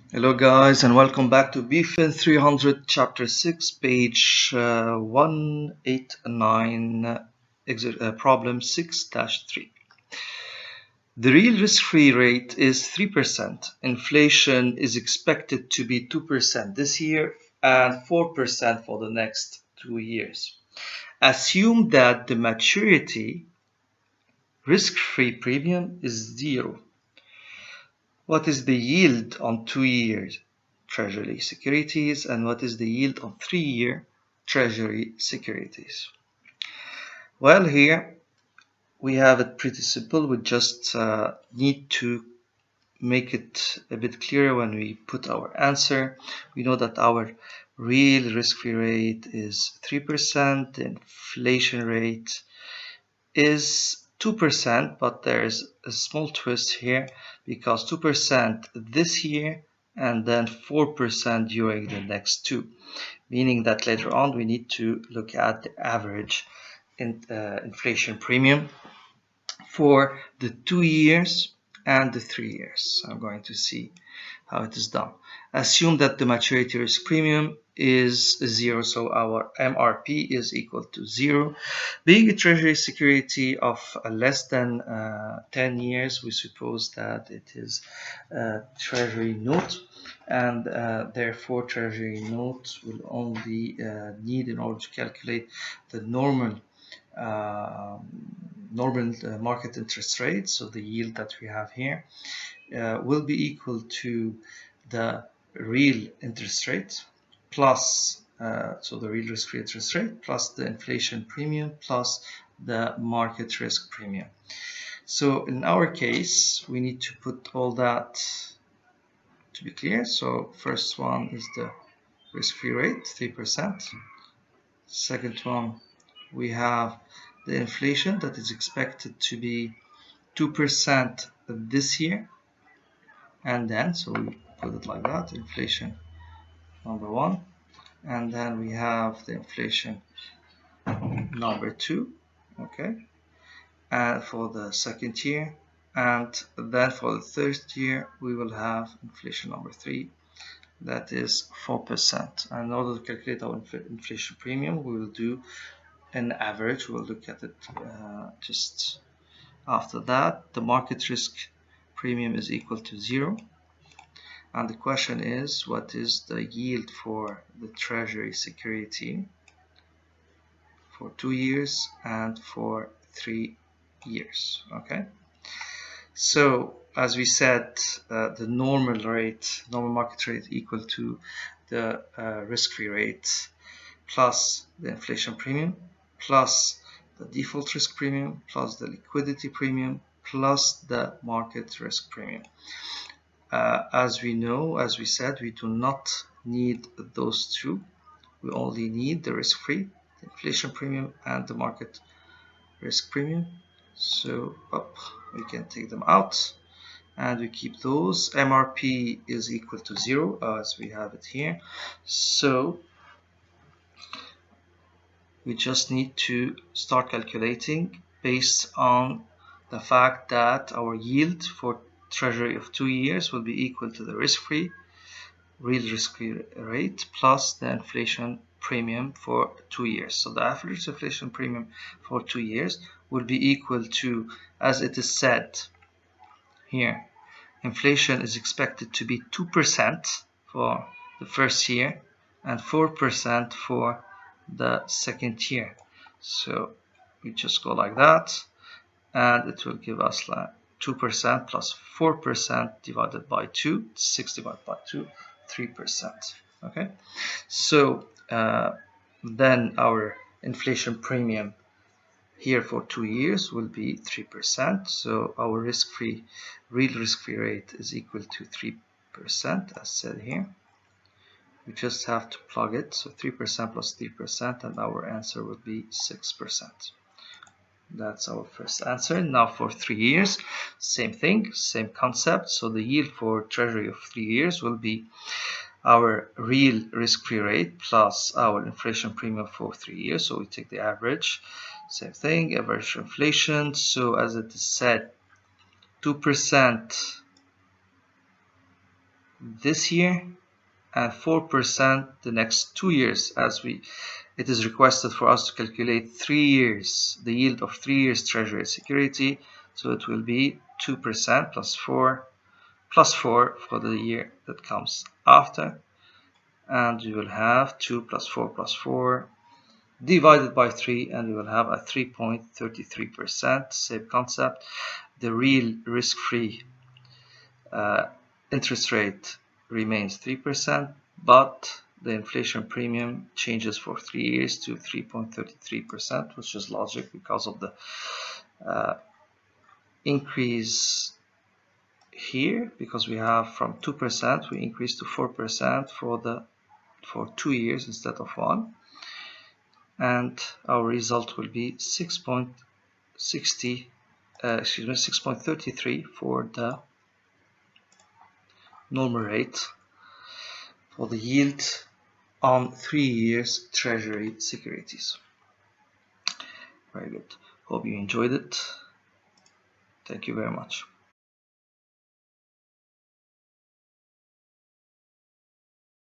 Hello guys and welcome back to BFIN 300 chapter 6 page 189 problem 6-3. The real risk-free rate is 3%. Inflation is expected to be 2% this year and 4% for the next 2 years. Assume that the maturity risk-free premium is 0. What is the yield on 2-year Treasury securities and what is the yield on 3-year Treasury securities? Well, here we have it pretty simple. We just need to make it a bit clearer when we put our answer. We know that our real risk-free rate is 3%. The inflation rate is 2%, but there's a small twist here because 2% this year and then 4% during the next 2, meaning that later on we need to look at the average inflation premium for the 2 years and the 3 years. I'm going to see how it is done. Assume that the maturity risk premium is 0, so our MRP is equal to 0. Being a treasury security of less than 10 years, we suppose that it is a treasury note, and therefore treasury notes will only need, in order to calculate the normal market interest rate, so the yield that we have here will be equal to the real interest rate plus so the real risk-free interest rate plus the inflation premium plus the market risk premium. So in our case we need to put all that to be clear. So first one is the risk-free rate, 3%. Second one, we have the inflation that is expected to be 2% this year, and then so we put it like that, inflation number 1, and then we have the inflation number 2, okay, and for the second year, and then for the third year we will have inflation number 3, that is 4%. And in order to calculate our inflation premium, we will do an average. We'll look at it just after that. The market risk premium is equal to 0. And the question is, what is the yield for the treasury security for 2 years and for 3 years? Okay. So as we said, the normal market rate equal to the risk-free rate plus the inflation premium plus the default risk premium plus the liquidity premium plus the market risk premium. As we know, as we said, we do not need those two. We only need the risk-free, the inflation premium, and the market risk premium. So we can take them out and we keep those. MRP is equal to 0 as we have it here. So we just need to start calculating based on the fact that our yield for treasury of 2 years will be equal to the risk-free, real risk-free rate plus the inflation premium for 2 years. So the average inflation premium for 2 years will be equal to, as it is said here, inflation is expected to be 2% for the first year and 4% for the second year. So we just go like that, and it will give us like 2% plus 4% divided by 2, 6 divided by 2, 3%. Okay, so then our inflation premium here for 2 years will be 3%. So our real risk-free rate is equal to 3%, as said here. We just have to plug it, so 3% plus 3%, and our answer will be 6%. That's our first answer. Now for 3 years, same thing, same concept. So the yield for treasury of 3 years will be our real risk-free rate plus our inflation premium for 3 years. So we take the average, same thing, average inflation. So as it is said, 2% this year and 4% the next 2 years, as it is requested for us to calculate 3 years, the yield of 3 years treasury security. So it will be 2% plus 4 for the year that comes after, and we will have 2 plus 4 plus 4 divided by 3, and we will have a 3.33%. Same concept. The real risk-free interest rate remains 3%, but the inflation premium changes for 3 years to 3.33%, which is logic because of the increase here, because we have from 2% we increase to 4% for 2 years instead of 1, and our result will be 6.33 for the normal rate for the yield on 3 years treasury securities. Very good. Hope you enjoyed it. Thank you very much.